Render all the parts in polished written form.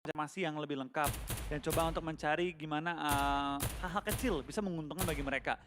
informasi yang lebih lengkap dan coba untuk mencari gimana hal-hal kecil bisa menguntungkan bagi mereka.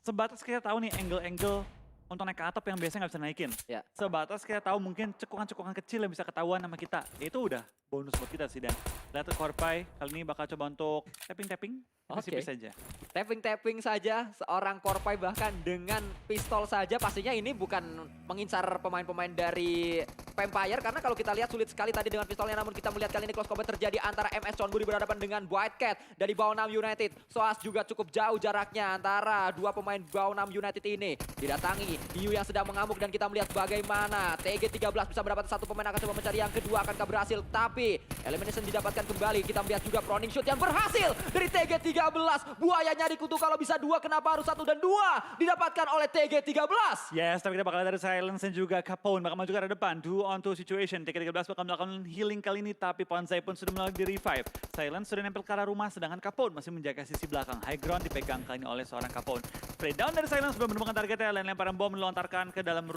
Sebatas kita tahu nih angle-angle untuk naik ke atap yang biasanya nggak bisa naikin. Ya. Sebatas kita tahu mungkin cekukan-cekukan kecil yang bisa ketahuan sama kita. Itu udah bonus buat kita sih. Dan lihat Korpai kali ini bakal coba untuk tapping-tapping. Tipis-tipis saja. Tapping-tapping saja seorang Korpai bahkan dengan pistol saja pastinya ini bukan mengincar pemain-pemain dari Vampire karena kalau kita lihat sulit sekali tadi dengan pistolnya namun kita melihat kali ini close combat terjadi antara MS Chonburi berhadapan dengan White Cat dari Baonam United. Soas juga cukup jauh jaraknya antara dua pemain Baonam United ini. Didatangi Hiu yang sedang mengamuk dan kita melihat bagaimana TG13 bisa mendapatkan satu pemain akan coba mencari yang kedua akankah berhasil tapi elimination didapatkan kembali. Kita melihat juga proning shoot yang berhasil dari TG13. Buayanya dikutuk kalau bisa dua kenapa harus satu dan dua didapatkan oleh TG13. Yes, tapi kita bakal lihat dari Silence dan juga Capone bakal maju ke arah depan. 2-on-2 situation. TG13 bakal melakukan healing kali ini tapi Ponzai pun sudah mulai di revive. Silence sudah nempel ke arah rumah sedangkan Capone masih menjaga sisi belakang. High ground dipegang kali ini oleh seorang Capone. Spray down dari Silence belum menemukan targetnya. Lain lemparan bom melontarkan ke dalam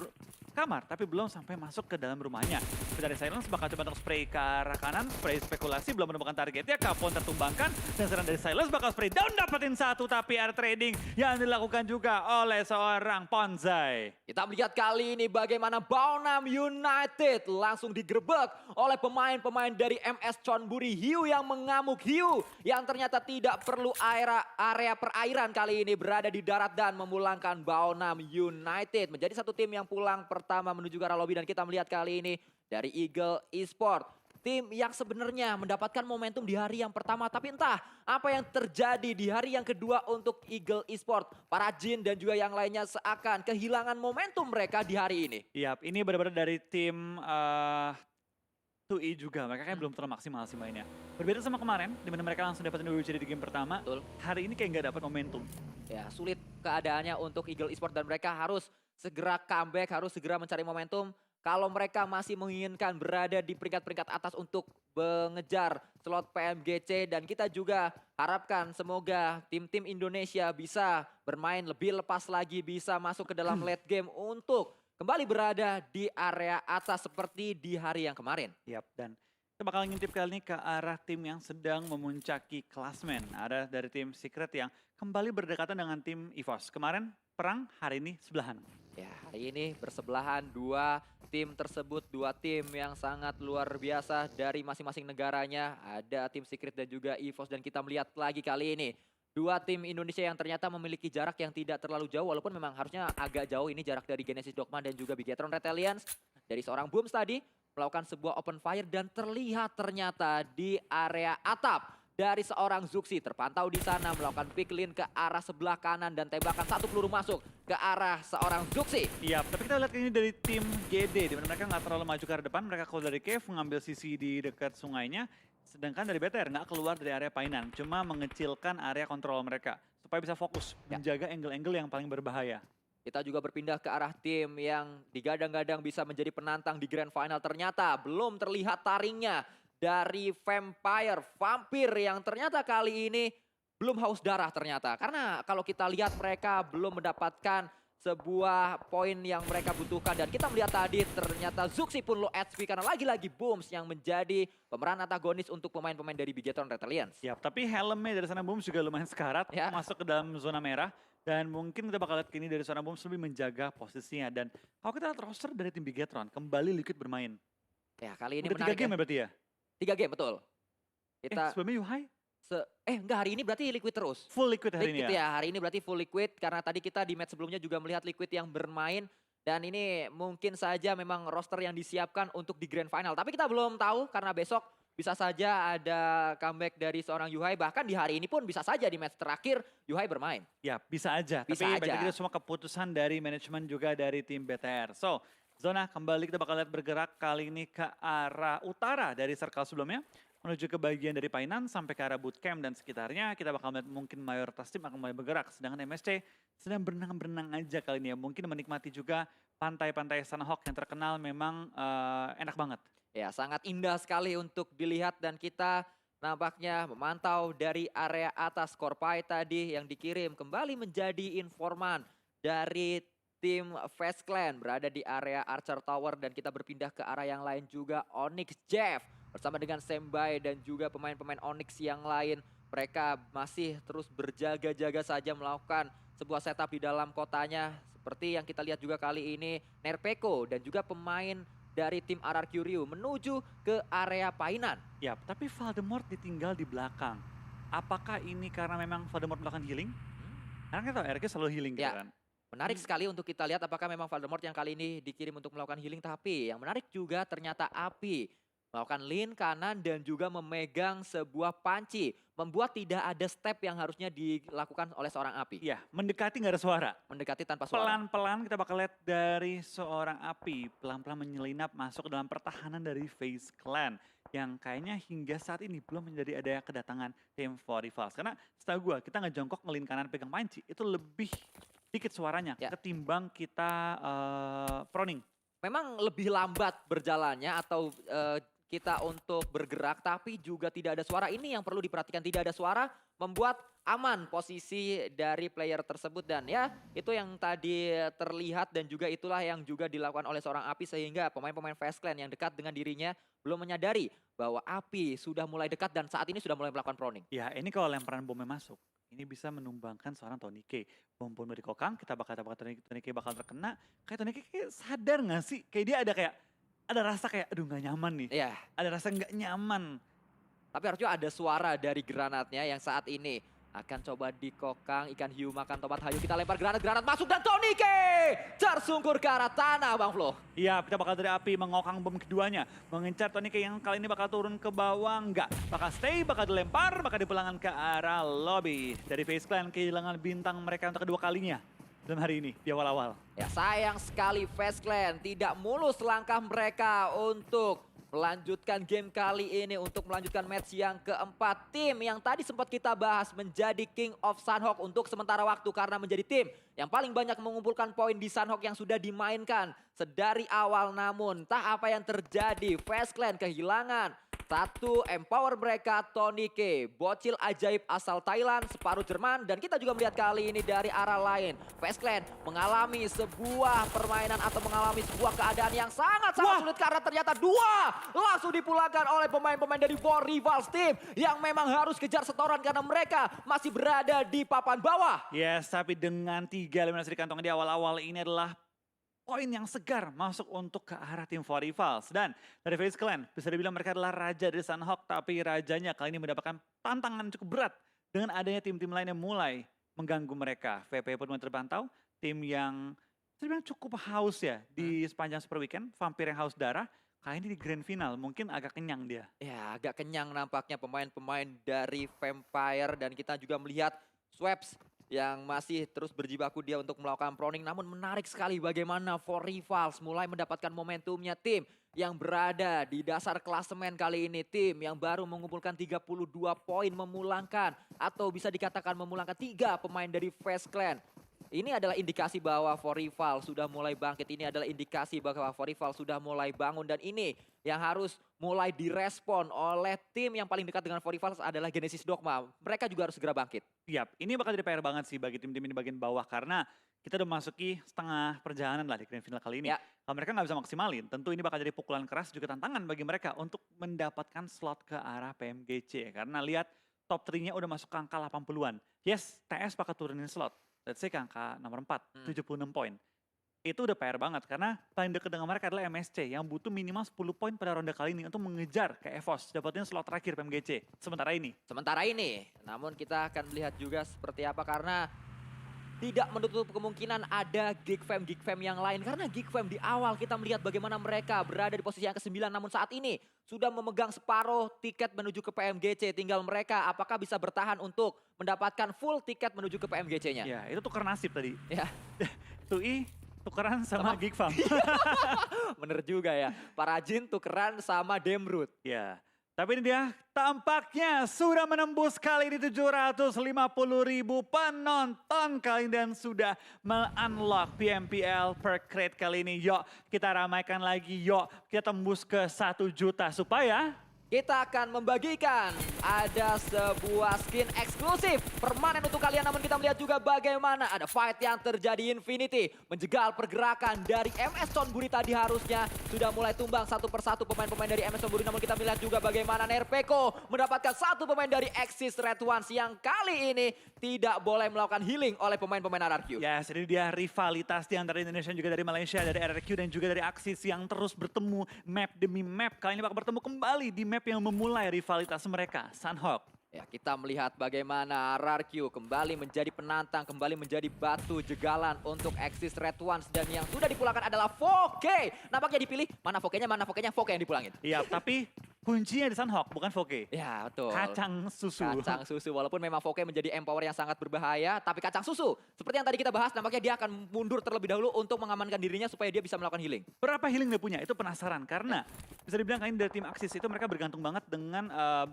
kamar tapi belum sampai masuk ke dalam rumahnya. Dari Silence bakal coba untuk spray ke arah kanan. Spray spekulasi belum menemukan targetnya. Capone tertumbangkan dan sekarang dari Silence bakal spray down dapetin satu tapi air trading yang dilakukan juga oleh seorang Ponzai. Kita melihat kali ini bagaimana Baonam United langsung digerebek oleh pemain-pemain dari MS Chonburi. Hiu yang mengamuk, Hiu yang ternyata tidak perlu area perairan kali ini berada di darat dan memulangkan Baonam United. Menjadi satu tim yang pulang pertama menuju ke arah lobby dan kita melihat kali ini dari Eagle Esport. Tim yang sebenarnya mendapatkan momentum di hari yang pertama. Tapi entah apa yang terjadi di hari yang kedua untuk Eagle Esport. Para Jin dan juga yang lainnya seakan kehilangan momentum mereka di hari ini. Yap, ini benar-benar dari tim 2E juga. Mereka kan belum terlalu maksimal sih mainnya. Berbeda sama kemarin, di mana mereka langsung dapetin WWJD di game pertama. Betul. Hari ini kayak nggak dapat momentum. Ya, sulit keadaannya untuk Eagle Esport dan mereka harus segera comeback, harus segera mencari momentum. Kalau mereka masih menginginkan berada di peringkat-peringkat atas untuk mengejar slot PMGC dan kita juga harapkan semoga tim-tim Indonesia bisa bermain lebih lepas lagi, bisa masuk ke dalam late game untuk kembali berada di area atas seperti di hari yang kemarin. Yap, dan kita bakal ngintip kali ini ke arah tim yang sedang memuncaki klasmen. Ada dari tim Secret yang kembali berdekatan dengan tim EVOS. Kemarin perang, hari ini sebelahan. Ya, hari ini bersebelahan dua tim tersebut, dua tim yang sangat luar biasa dari masing-masing negaranya. Ada tim Secret dan juga EVOS dan kita melihat lagi kali ini. Dua tim Indonesia yang ternyata memiliki jarak yang tidak terlalu jauh walaupun memang harusnya agak jauh ini jarak dari Genesis Dogma dan juga Bigetron Red Alliance. Dari seorang Booms tadi melakukan sebuah open fire dan terlihat ternyata di area atap. Dari seorang Zuxi terpantau di sana melakukan picklin ke arah sebelah kanan dan tembakan satu peluru masuk ke arah seorang Zuxi. Iya, tapi kita lihat ini dari tim GD, di mana mereka nggak terlalu maju ke arah depan, mereka keluar dari cave, mengambil sisi di dekat sungainya, sedangkan dari BTR nggak keluar dari area painan, cuma mengecilkan area kontrol mereka, supaya bisa fokus, menjaga angle-angle yang paling berbahaya. Kita juga berpindah ke arah tim yang digadang-gadang bisa menjadi penantang di Grand Final. Ternyata belum terlihat taringnya dari Vampir yang ternyata kali ini belum haus darah ternyata. Karena kalau kita lihat mereka belum mendapatkan sebuah poin yang mereka butuhkan. Dan kita melihat tadi ternyata Zuxi pun low HP karena lagi-lagi Booms yang menjadi pemeran antagonis untuk pemain-pemain dari Bigetron Red Alliance. Ya, tapi helmnya dari sana Booms juga lumayan sekarat, masuk ke dalam zona merah. Dan mungkin kita bakal lihat kini dari seorang Booms lebih menjaga posisinya. Dan kalau kita lihat roster dari tim Bigetron, kembali Liquid bermain. Ya, kali ini udah menarik 3 game ya berarti ya? 3 game, betul. Kita sebelumnya Yuhai? Enggak, hari ini berarti Liquid terus. Full Liquid hari ini ya? Hari ini berarti full Liquid karena tadi kita di match sebelumnya juga melihat Liquid yang bermain. Dan ini mungkin saja memang roster yang disiapkan untuk di Grand Final. Tapi kita belum tahu karena besok bisa saja ada comeback dari seorang Yuhai. Bahkan di hari ini pun bisa saja di match terakhir Yuhai bermain. Ya, bisa aja. Bisa tapi aja. Tapi semua keputusan dari manajemen juga dari tim BTR. So, zona kembali kita bakal lihat bergerak kali ini ke arah utara dari circle sebelumnya. Menuju ke bagian dari Painan sampai ke arah bootcamp dan sekitarnya. Kita bakal melihat mungkin mayoritas tim akan mulai bergerak. Sedangkan MSC sedang berenang-berenang aja kali ini ya. Mungkin menikmati juga pantai-pantai Sunhawk yang terkenal memang enak banget. Ya, sangat indah sekali untuk dilihat dan kita nampaknya memantau dari area atas Korpai tadi yang dikirim kembali menjadi informan dari tim Fast Clan berada di area Archer Tower dan kita berpindah ke arah yang lain juga. Onyx Jeff bersama dengan Sembai dan juga pemain-pemain Onyx yang lain. Mereka masih terus berjaga-jaga saja melakukan sebuah setup di dalam kotanya. Seperti yang kita lihat juga kali ini, Nerpeko dan juga pemain dari tim RRQ Ryu menuju ke area Painan. Ya, tapi Voldemort ditinggal di belakang. Apakah ini karena memang Voldemort melakukan healing? Karena kita tahu RRQ selalu healing gitu Ya. kan. Menarik sekali untuk kita lihat apakah memang Voldemort yang kali ini dikirim untuk melakukan healing. Tapi yang menarik juga ternyata Api melakukan lean kanan dan juga memegang sebuah panci. Membuat tidak ada step yang harusnya dilakukan oleh seorang Api. Iya, mendekati nggak ada suara. Mendekati tanpa suara. Pelan-pelan kita bakal lihat dari seorang Api. Pelan-pelan menyelinap masuk ke dalam pertahanan dari FaZe Clan. Yang kayaknya hingga saat ini belum menjadi ada kedatangan tim 40 Karena setahu gue kita ngejongkok ngelin kanan pegang panci. Itu lebih dikit suaranya Ya. ketimbang kita proning. Memang lebih lambat berjalannya atau kita untuk bergerak tapi juga tidak ada suara. Ini yang perlu diperhatikan, tidak ada suara membuat aman posisi dari player tersebut. Dan ya itu yang tadi terlihat dan juga itulah yang juga dilakukan oleh seorang Api sehingga pemain-pemain FaZe Clan yang dekat dengan dirinya belum menyadari bahwa Api sudah mulai dekat dan saat ini sudah mulai melakukan proning. Ya ini kalau lemparan bomnya masuk, ini bisa menumbangkan seorang Tony K. Bom dari Kokang, kita bakal Tony K bakal terkena. Kayak Tony K kayak sadar gak sih? Kayak dia ada rasa kayak aduh gak nyaman nih. Ya, Ada rasa gak nyaman. tapi harusnya ada suara dari granatnya yang saat ini akan coba dikokang. Ikan hiu makan tomat hayu, kita lempar granat masuk dan Tony K tersungkur ke arah tanah Bang Flo. Iya, kita bakal dari Api mengokang bom keduanya. Mengincar Tony K yang kali ini bakal turun ke bawah. Enggak, bakal stay, bakal dilempar, bakal dipulangkan ke arah lobby. Dari FaZe Clan kehilangan bintang mereka untuk kedua kalinya dalam hari ini di awal-awal. Ya sayang sekali FaZe Clan tidak mulus langkah mereka untuk melanjutkan game kali ini, untuk melanjutkan match yang keempat. Tim yang tadi sempat kita bahas menjadi King of Sunhawk untuk sementara waktu karena menjadi tim yang paling banyak mengumpulkan poin di Sunhawk yang sudah dimainkan sedari awal. Namun entah apa yang terjadi, FaZe Clan kehilangan satu empower mereka, Tony K, bocil ajaib asal Thailand, separuh Jerman. Dan kita juga melihat kali ini dari arah lain, FaZe Clan mengalami sebuah permainan atau mengalami sebuah keadaan yang sangat-sangat sulit karena ternyata dua langsung dipulangkan oleh pemain-pemain dari For Rivals Team yang memang harus kejar setoran karena mereka masih berada di papan bawah. Yes, tapi dengan 3 eliminasi di kantong di awal-awal ini adalah poin yang segar masuk untuk ke arah tim 40 Dan dari FaZe Clan bisa dibilang mereka adalah raja dari Sunhawk, tapi rajanya kali ini mendapatkan tantangan cukup berat dengan adanya tim-tim lain yang mulai mengganggu mereka. VP pun mulai terpantau, tim yang sebenarnya cukup haus ya di sepanjang Super Weekend, vampir yang haus darah. Kali ini di grand final mungkin agak kenyang dia. Ya agak kenyang nampaknya pemain-pemain dari Vampire dan kita juga melihat Swaps yang masih terus berjibaku dia untuk melakukan proning. Namun menarik sekali bagaimana For Rivals mulai mendapatkan momentumnya, tim yang berada di dasar klasemen kali ini. Tim yang baru mengumpulkan 32 poin memulangkan atau bisa dikatakan memulangkan 3 pemain dari FaZe Clan. Ini adalah indikasi bahwa For Rivals sudah mulai bangkit. Ini adalah indikasi bahwa For Rivals sudah mulai bangun. Dan ini yang harus mulai direspon oleh tim yang paling dekat dengan For Rivals adalah Genesis Dogma. Mereka juga harus segera bangkit. Yap, ini bakal jadi PR banget sih bagi tim-tim ini bagian bawah karena kita udah masuki setengah perjalanan lah di grand final kali ini. Ya. Kalau mereka nggak bisa maksimalin, tentu ini bakal jadi pukulan keras juga tantangan bagi mereka untuk mendapatkan slot ke arah PMGC. Karena lihat top 3-nya udah masuk ke angka 80-an. Yes, TS bakal turunin slot. Let's say ke angka nomor 4, 76 poin. Itu udah PR banget karena paling dekat dengan mereka adalah MSC yang butuh minimal 10 poin pada ronde kali ini untuk mengejar ke EVOS, dapetin slot terakhir PMGC sementara ini. Namun kita akan melihat juga seperti apa karena tidak menutup kemungkinan ada Geek Fam yang lain. Karena Geek Fam di awal kita melihat bagaimana mereka berada di posisi yang ke-9. Namun saat ini sudah memegang separuh tiket menuju ke PMGC. Tinggal mereka apakah bisa bertahan untuk mendapatkan full tiket menuju ke PMGC-nya. Ya itu tukar nasib tadi. Ya. Tui tukeran sama Geek Fam. Bener juga ya. Para Jin tukeran sama Demrut. Ya. Tapi ini dia tampaknya sudah menembus kali ini 750.000 penonton kali ini dan sudah me-unlock PMPL per crate kali ini. Yuk kita ramaikan lagi, yuk kita tembus ke 1 juta supaya kita akan membagikan ada sebuah skin eksklusif permanen untuk kalian. Namun kita melihat juga bagaimana ada fight yang terjadi Infinity menjegal pergerakan dari MS Chonburi tadi. Harusnya sudah mulai tumbang satu persatu pemain-pemain dari MS Chonburi. Namun kita melihat juga bagaimana Nerpeko mendapatkan satu pemain dari Axis Red Ones yang kali ini tidak boleh melakukan healing oleh pemain-pemain RRQ. Ya, jadi dia rivalitas di antara Indonesia dan juga dari Malaysia, dari RRQ dan juga dari Axis yang terus bertemu map demi map. Kali ini bakal bertemu kembali di map yang memulai rivalitas mereka, Sunhawk. Ya, kita melihat bagaimana RRQ kembali menjadi penantang, kembali menjadi batu jegalan untuk Axis Red Ones. Dan yang sudah dipulangkan adalah Foke. Nampaknya dipilih, mana Foke-nya, Foke yang dipulangin. Iya, tapi kuncinya di Sunhawk, bukan Foke. Ya, betul. Kacang susu. Kacang susu, walaupun memang Foke menjadi empower yang sangat berbahaya, tapi kacang susu, seperti yang tadi kita bahas, nampaknya dia akan mundur terlebih dahulu untuk mengamankan dirinya supaya dia bisa melakukan healing. Berapa healing dia punya? Itu penasaran, karena bisa dibilang kali ini dari tim Axis itu mereka bergantung banget dengan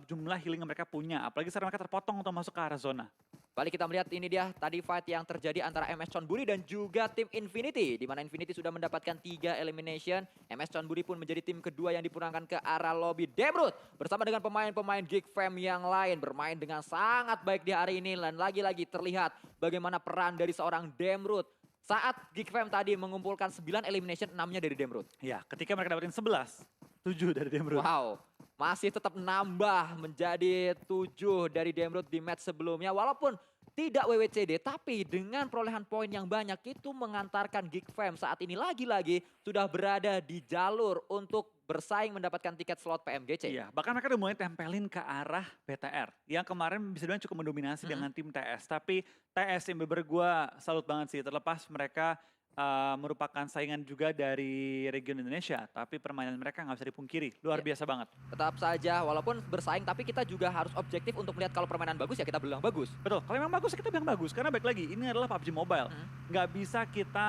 jumlah healing yang mereka punya. Apalagi sekarang mereka terpotong untuk masuk ke arah zona. Balik kita melihat ini dia tadi fight yang terjadi antara MS Chonburi dan juga tim Infinity. Di mana Infinity sudah mendapatkan 3 elimination. MS Chonburi pun menjadi tim kedua yang dipulangkan ke arah lobby. Demrut bersama dengan pemain-pemain Geek Fam yang lain bermain dengan sangat baik di hari ini. Dan lagi-lagi terlihat bagaimana peran dari seorang Demrut. Saat Geek Fam tadi mengumpulkan 9 elimination, 6-nya dari Demrut. Ya, ketika mereka dapetin 11, 7 dari Demrut. Wow, masih tetap nambah menjadi 7 dari Demrut di match sebelumnya. Walaupun tidak WWCD, tapi dengan perolehan poin yang banyak itu mengantarkan Geek Fam saat ini lagi-lagi sudah berada di jalur untuk bersaing mendapatkan tiket slot PMGC. Iya, bahkan mereka udah mulai tempelin ke arah BTR. Yang kemarin bisa dibilang cukup mendominasi dengan tim TS. Tapi TS yang bener gue salut banget sih, terlepas mereka merupakan saingan juga dari region Indonesia, tapi permainan mereka nggak bisa dipungkiri, luar biasa banget. Tetap saja, walaupun bersaing, tapi kita juga harus objektif untuk melihat kalau permainan bagus ya kita bilang bagus. Betul, kalau memang bagus ya kita bilang bagus, karena baik lagi, ini adalah PUBG Mobile. Nggak bisa kita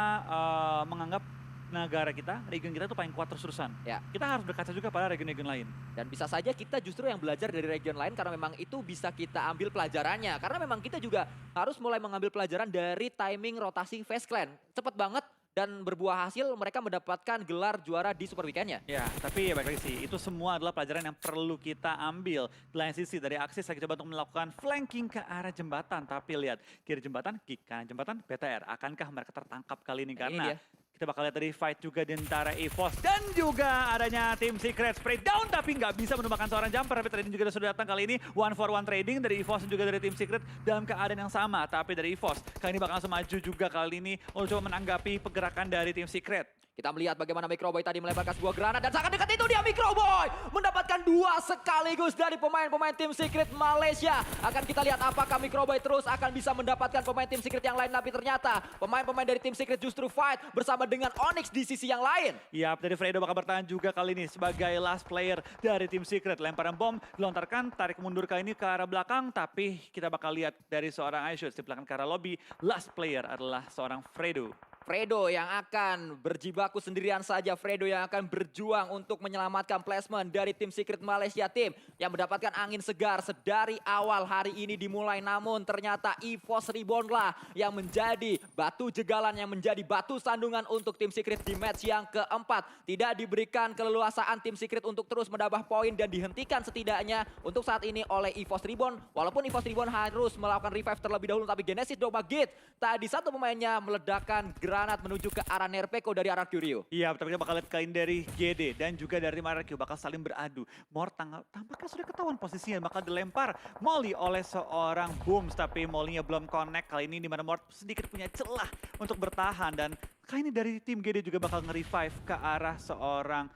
menganggap negara kita, region kita itu paling kuat terus-terusan. Ya. Kita harus berkaca juga pada region-region lain. Dan bisa saja kita justru yang belajar dari region lain karena memang itu bisa kita ambil pelajarannya. Karena memang kita juga harus mulai mengambil pelajaran dari timing rotasi Face Clan. Cepet banget dan berbuah hasil mereka mendapatkan gelar juara di Super Weekend-nya. Ya, tapi ya baik lagi sih, itu semua adalah pelajaran yang perlu kita ambil. Di lain sisi dari Axis lagi coba untuk melakukan flanking ke arah jembatan. Tapi lihat, kiri jembatan, kanan jembatan, BTR. Akankah mereka tertangkap kali ini? Karena kita bakal lihat dari fight juga di antara EVOS dan juga adanya tim Secret spray down tapi nggak bisa menumbangkan seorang jumper. Tapi trading juga sudah datang kali ini, 1-for-1 trading dari EVOS dan juga dari tim Secret dalam keadaan yang sama. Tapi dari EVOS kali ini bakal langsung maju juga kali ini untuk coba menanggapi pergerakan dari tim Secret. Kita melihat bagaimana Microboy tadi melemparkan sebuah granat dan sangat dekat itu dia Microboy mendapatkan 2 sekaligus dari pemain-pemain tim Secret Malaysia. Akan kita lihat apakah Microboy terus akan bisa mendapatkan pemain tim Secret yang lain, tapi ternyata pemain-pemain dari tim Secret justru fight bersama dengan Onyx di sisi yang lain. Yap, dari Fredo bakal bertahan juga kali ini sebagai last player dari tim Secret. Lemparan bom dilontarkan, tarik mundur kali ini ke arah belakang, tapi kita bakal lihat dari seorang iShots di belakang ke arah lobby. Last player adalah seorang Fredo. Fredo yang akan berjibaku sendirian saja. Fredo yang akan berjuang untuk menyelamatkan placement dari tim Secret Malaysia. Tim yang mendapatkan angin segar sedari awal hari ini dimulai. Namun ternyata EVOS Reborn lah yang menjadi batu jegalan, yang menjadi batu sandungan untuk tim Secret di match yang keempat. Tidak diberikan keleluasaan tim Secret untuk terus menambah poin dan dihentikan setidaknya untuk saat ini oleh EVOS Reborn. Walaupun EVOS Reborn harus melakukan revive terlebih dahulu, tapi Genesis Dogma Gate tadi satu pemainnya meledakkan granat menuju ke arah Nerpeko dari RRQ Rio. Iya, tapi kita bakal lihat kalian dari GD dan juga dari tim RRQ bakal saling beradu. Mort tampaknya sudah ketahuan posisinya, bakal dilempar Molly oleh seorang Booms, tapi Molly-nya belum connect kali ini, di mana Mort sedikit punya celah untuk bertahan. Dan kali ini dari tim GD juga bakal nge-revive ke arah seorang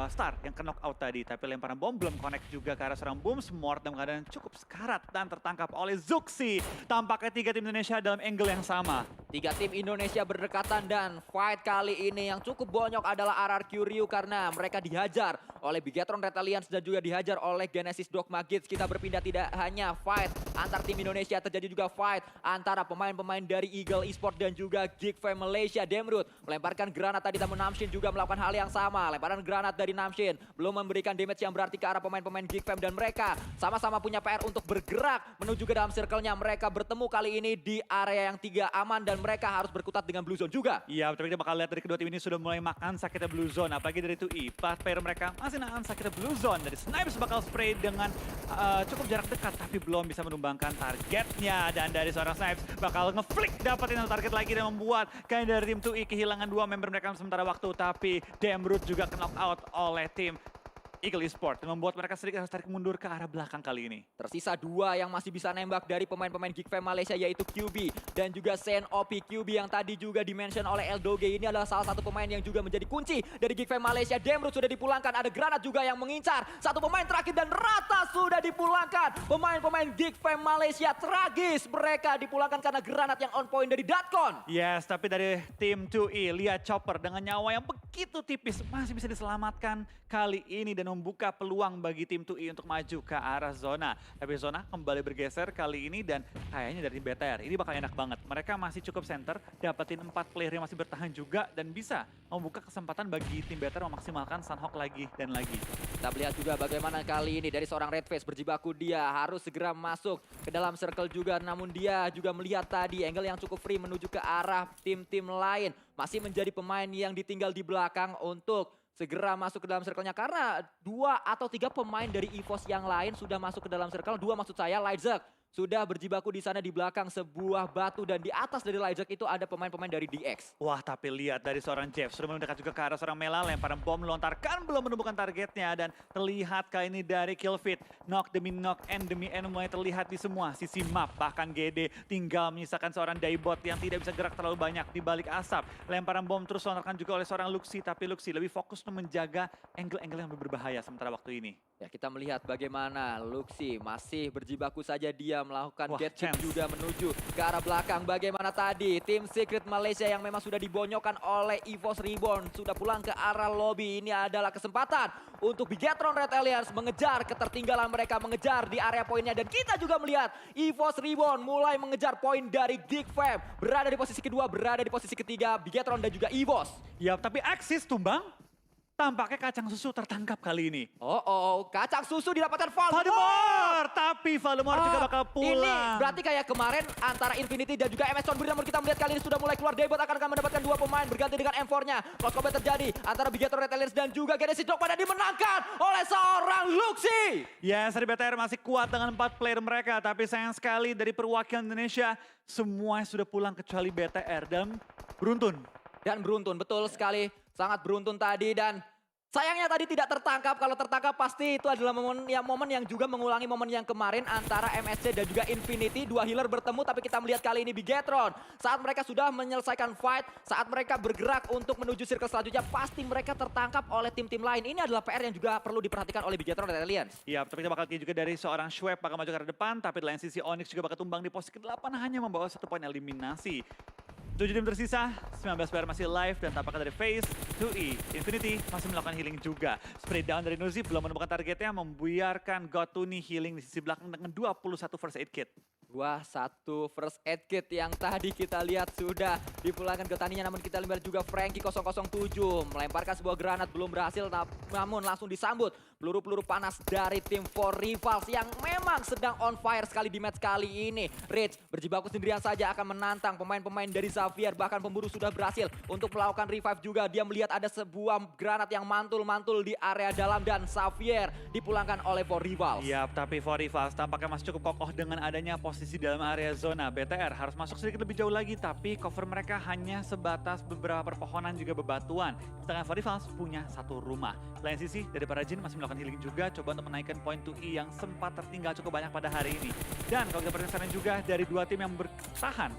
Star yang ke knockout tadi, tapi lemparan bom belum connect juga ke arah seorang Booms. Mort dalam keadaan cukup sekarat dan tertangkap oleh Zuxi. Tampaknya 3 tim Indonesia dalam angle yang sama. 3 tim Indonesia berdekatan dan fight kali ini yang cukup bonyok adalah RRQ Rio karena mereka dihajar oleh Bigetron Red Alliance dan juga dihajar oleh Genesis Dogma Gates. Kita berpindah tidak hanya fight antar tim Indonesia, terjadi juga fight antara pemain-pemain dari Eagle Esport dan juga Geek Fam Malaysia. Demrut melemparkan granat tadi, namun Namshin juga melakukan hal yang sama. Lemparan granat dari Namshin belum memberikan damage yang berarti ke arah pemain-pemain Geek Fam, dan mereka sama-sama punya PR untuk bergerak menuju ke dalam circle-nya. Mereka bertemu kali ini di area yang 3 aman dan mereka harus berkutat dengan Blue Zone juga. Iya, tapi kita bakal lihat dari kedua tim ini sudah mulai makan sakitnya Blue Zone. Apalagi dari 2E, player mereka masih nahan sakitnya Blue Zone. Dari Snipes bakal spray dengan cukup jarak dekat, tapi belum bisa menumbangkan targetnya. Dan dari seorang Snipes bakal ngeflick dapetin satu target lagi dan membuat kayak dari tim 2E kehilangan 2 member mereka sementara waktu. Tapi Damroot juga knock out oleh tim Eagle Esports dan membuat mereka sedikit harus tarik mundur ke arah belakang kali ini. Tersisa 2 yang masih bisa nembak dari pemain-pemain Geek Fam Malaysia, yaitu QB dan juga Sen OP. QB yang tadi juga dimention oleh Eldoge ini adalah salah satu pemain yang juga menjadi kunci dari Geek Fam Malaysia. Damroot sudah dipulangkan, ada granat juga yang mengincar. Satu pemain terakhir dan Rata sudah dipulangkan. Pemain-pemain Geek Fam Malaysia tragis, mereka dipulangkan karena granat yang on point dari Datcon. Yes, tapi dari tim 2E, lihat Chopper dengan nyawa yang begitu tipis masih bisa diselamatkan kali ini dan membuka peluang bagi tim 2E untuk maju ke arah zona. Tapi zona kembali bergeser kali ini dan kayaknya dari BTR ini bakal enak banget. Mereka masih cukup center, dapetin 4 player yang masih bertahan juga dan bisa membuka kesempatan bagi tim BTR memaksimalkan Sunhawk lagi dan lagi. Kita melihat juga bagaimana kali ini dari seorang Redface berjibaku, dia harus segera masuk ke dalam circle juga. Namun dia juga melihat tadi angle yang cukup free menuju ke arah tim-tim lain. Masih menjadi pemain yang ditinggal di belakang untuk segera masuk ke dalam circle-nya. Karena 2 atau 3 pemain dari EVOS yang lain sudah masuk ke dalam circle. 2 maksud saya, Lightzuck sudah berjibaku di sana di belakang sebuah batu. Dan di atas dari Lightzuck itu ada pemain-pemain dari DX. Wah, tapi lihat dari seorang Jeff sudah mendekat juga ke arah seorang Mela, lemparan bom melontarkan belum menemukan targetnya dan terlihat kali ini dari Killfit knock demi knock and demi end mulai terlihat di semua sisi map. Bahkan GD tinggal menyisakan seorang Daibot yang tidak bisa gerak terlalu banyak di balik asap. Lemparan bom terus dilontarkan juga oleh seorang Luxi, tapi Luxi lebih fokus untuk menjaga angle-angle yang lebih berbahaya sementara waktu ini. Ya, kita melihat bagaimana Luxi masih berjibaku saja, dia melakukan Wah, get kick chance. juga menuju ke arah belakang. Bagaimana tadi tim Secret Malaysia yang memang sudah dibonyokkan oleh EVOS Reborn sudah pulang ke arah lobby. Ini adalah kesempatan untuk Bigetron Red Alliance mengejar ketertinggalan mereka, mengejar di area poinnya. Dan kita juga melihat EVOS Reborn mulai mengejar poin dari Geek Fam. Berada di posisi kedua, berada di posisi ketiga Bigetron dan juga EVOS. Ya, tapi Axis tumbang. Tampaknya kacang susu tertangkap kali ini. Kacang susu didapatkan Voldemort. Voldemort! Tapi Voldemort juga bakal pulang. Ini berarti kayak kemarin antara Infinity dan juga MS Thornberry, namun kita melihat kali ini sudah mulai keluar. Daibot akan mendapatkan 2 pemain berganti dengan M4-nya. Close combat terjadi antara Bigetron Red Alliance dan juga Genesis Dogma dan dimenangkan oleh seorang Luxi. Yes, dari BTR masih kuat dengan 4 player mereka. Tapi sayang sekali dari perwakilan Indonesia, semuanya sudah pulang kecuali BTR. Dan beruntun. Dan beruntun, betul sekali. Sangat beruntun tadi dan sayangnya tadi tidak tertangkap. Kalau tertangkap pasti itu adalah momen yang juga mengulangi momen yang kemarin antara MSC dan juga Infinity. 2 healer bertemu, tapi kita melihat kali ini Bigetron saat mereka sudah menyelesaikan fight, saat mereka bergerak untuk menuju circle selanjutnya, pasti mereka tertangkap oleh tim-tim lain. Ini adalah PR yang juga perlu diperhatikan oleh Bigetron Red Alliance. Iya, tapi kita bakal lihat juga dari seorang Schweb bakal maju ke arah depan. Tapi di lain sisi Onyx juga bakal tumbang di posisi ke-8 hanya membawa 1 poin eliminasi. 7 tim tersisa, 19 player masih live dan tampaknya dari FaZe, 2E, Infinity masih melakukan healing juga. Spray down dari Nuzi belum menemukan targetnya, membiarkan Gotuni healing di sisi belakang dengan 21 first aid kit. 21 first aid kit yang tadi kita lihat sudah dipulangkan ke taninya, namun kita lihat juga Frankie 007 melemparkan sebuah granat, belum berhasil, namun langsung disambut peluru-peluru panas dari tim 4 Rivals yang memang sedang on fire sekali di match kali ini. Rich berjibaku sendirian saja akan menantang pemain-pemain dari Xavier, bahkan pemburu sudah berhasil untuk melakukan revive juga. Dia melihat ada sebuah granat yang mantul-mantul di area dalam dan Xavier dipulangkan oleh 4 Rivals. Iya, tapi 4 Rivals tampaknya masih cukup kokoh dengan adanya posisi dalam area zona. BTR harus masuk sedikit lebih jauh lagi, tapi cover mereka hanya sebatas beberapa perpohonan juga bebatuan. Sedangkan 4 Rivals punya 1 rumah. Lain sisi, dari para Jin masih melakukan healing juga, coba untuk menaikkan poin 2E yang sempat tertinggal cukup banyak pada hari ini. Dan kalau kita perhatikan juga dari 2 tim yang bertahan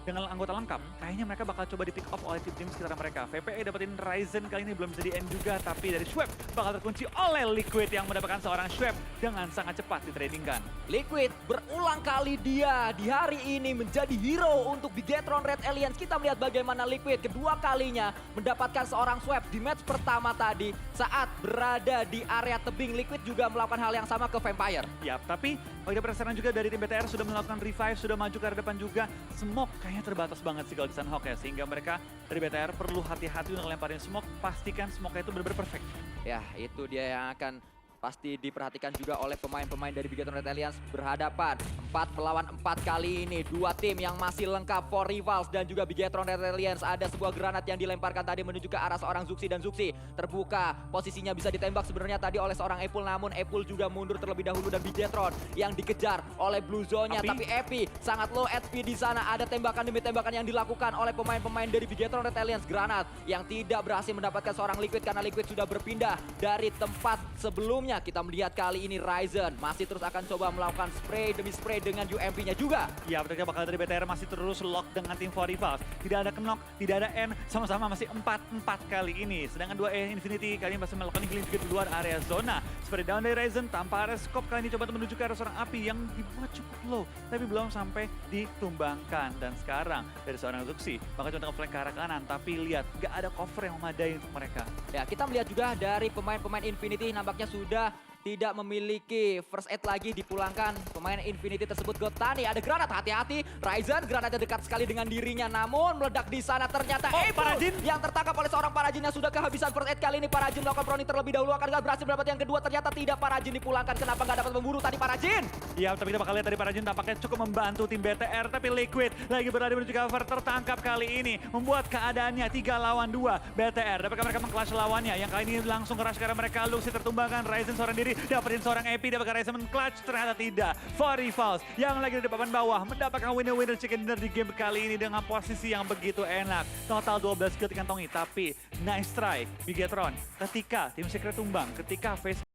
dengan anggota lengkap, kayaknya mereka bakal coba di pick off oleh tim-tim sekitar mereka. VPE dapetin Ryzen kali ini belum bisa di end juga, tapi dari Schweb bakal terkunci oleh Liquid yang mendapatkan seorang Schweb dengan sangat cepat ditradingkan. Liquid berulang kali dia di hari ini menjadi hero untuk Bigetron Red Alliance. Kita melihat bagaimana Liquid kedua kalinya mendapatkan seorang Schweb di match pertama tadi. Saat berada di area tebing, Liquid juga melakukan hal yang sama ke Vampire. Yap, tapi kalau kita perhatikan juga dari tim BTR sudah melakukan revive, sudah maju ke arah depan juga. Smoke kayaknya terbatas banget sih kalau di Sunhawk ya, sehingga mereka dari BTR perlu hati-hati untuk ngelemparin smoke, pastikan smoke-nya itu benar-benar perfect. Ya, itu dia yang akan pasti diperhatikan juga oleh pemain-pemain dari Bigetron Red Alliance. Berhadapan 4 melawan 4 kali ini. Dua tim yang masih lengkap, For Rivals dan juga Bigetron Red Alliance. Ada sebuah granat yang dilemparkan tadi menuju ke arah seorang Zuxi, dan Zuxi terbuka. Posisinya bisa ditembak sebenarnya tadi oleh seorang Epul, namun Epul juga mundur terlebih dahulu dan Bigetron yang dikejar oleh Blue Zone-nya. Tapi Epi sangat low HP di sana. Ada tembakan demi tembakan yang dilakukan oleh pemain-pemain dari Bigetron Red Alliance. Granat yang tidak berhasil mendapatkan seorang Liquid karena Liquid sudah berpindah dari tempat sebelumnya. Kita melihat kali ini Ryzen masih terus akan coba melakukan spray demi spray dengan UMP-nya juga. Ya, berarti bakal dari BTR masih terus lock dengan tim For Rivals. Tidak ada knock, tidak ada N, sama-sama masih 4-4 kali ini. Sedangkan 2E Infinity kali ini masih melakukan healing juga di luar area zona. Seperti down dari Ryzen tanpa ada scope, kali ini coba untuk menuju ke arah seorang Api yang dibuat cukup low, tapi belum sampai ditumbangkan. Dan sekarang dari seorang Zuxi, bakal coba flank ke arah kanan, tapi lihat gak ada cover yang memadai untuk mereka. Ya, kita melihat juga dari pemain-pemain Infinity nampaknya sudah tidak memiliki first aid lagi, dipulangkan pemain Infinity tersebut. Gotani ada granat, hati-hati Ryzen, granatnya dekat sekali dengan dirinya, namun meledak di sana ternyata Parajin yang tertangkap oleh seorang Parajin yang sudah kehabisan first aid. Kali ini Parajin melakukan proning terlebih dahulu, akan berhasil mendapat yang kedua, ternyata tidak. Parajin dipulangkan, kenapa nggak dapat memburu tadi Parajin? Ya, tapi kita bakal lihat dari Parajin tampaknya cukup membantu tim BTR, tapi Liquid lagi berada menuju cover, tertangkap kali ini, membuat keadaannya 3 lawan 2 BTR. Dapatkah mereka meng-clash lawannya, yang kali ini langsung keras karena mereka Luxi tertumbangkan, Ryzen seorang diri, dapetin seorang EP, dapatkan Ryzen men-clutch, ternyata tidak. For Rivals yang lagi di papan bawah mendapatkan winner-winner chicken dinner di game kali ini dengan posisi yang begitu enak. Total 12 kill dikantongi, tapi nice try Bigetron ketika tim Secret tumbang, ketika face